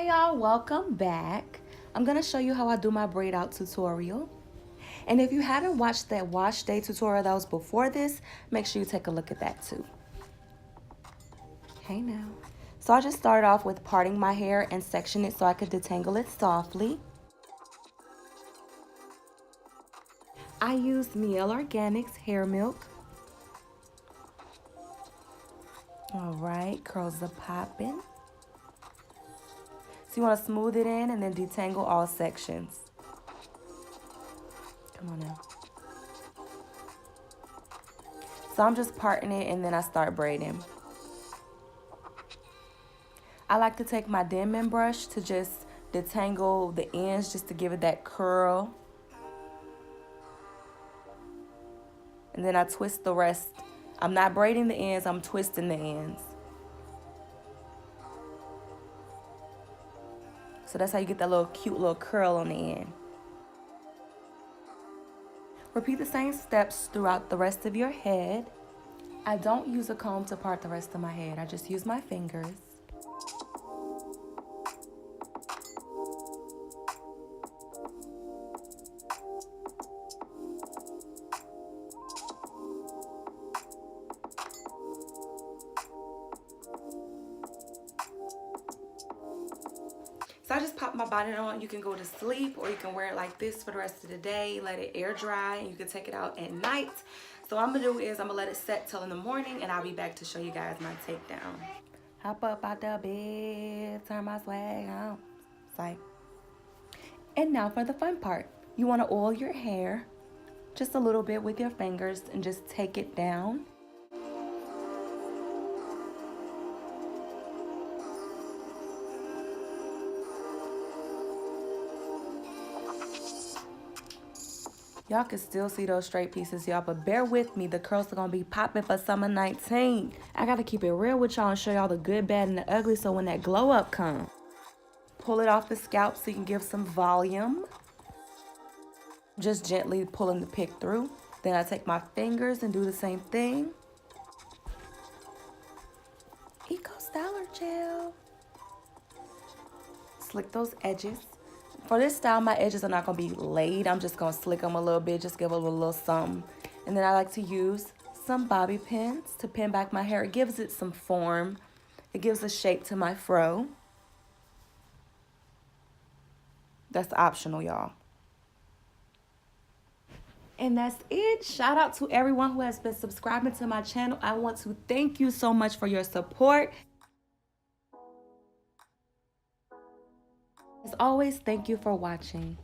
Hey y'all, welcome back. I'm gonna show you how I do my braid out tutorial. And if you haven't watched that wash day tutorial that was before this, make sure you take a look at that too. Hey now. So I just started off with parting my hair and section it so I could detangle it softly. I used Mielle Organics hair milk. All right, curls are popping. So you want to smooth it in and then detangle all sections. Come on now. So I'm just parting it and then I start braiding. I like to take my Denman brush to just detangle the ends just to give it that curl. And then I twist the rest. I'm not braiding the ends, I'm twisting the ends. So that's how you get that little cute little curl on the end. Repeat the same steps throughout the rest of your head. I don't use a comb to part the rest of my head. I just use my fingers. So I just pop my bonnet on. You can go to sleep or you can wear it like this for the rest of the day. Let it air dry and you can take it out at night. So what I'm gonna do is I'm gonna let it set till in the morning and I'll be back to show you guys my takedown. Hop up out the bed, turn my swag on. Psych. And now for the fun part. You wanna oil your hair just a little bit with your fingers and just take it down. Y'all can still see those straight pieces, y'all, but bear with me. The curls are gonna be popping for summer 19. I gotta keep it real with y'all and show y'all the good, bad, and the ugly so when that glow up comes, pull it off the scalp so you can give some volume. Just gently pulling the pick through. Then I take my fingers and do the same thing. Eco Styler Gel. Slick those edges. For this style, my edges are not going to be laid. I'm just going to slick them a little bit, just give it a little something. And then I like to use some bobby pins to pin back my hair. It gives it some form. It gives a shape to my fro. That's optional, y'all. And that's it. Shout out to everyone who has been subscribing to my channel. I want to thank you so much for your support. As always, thank you for watching.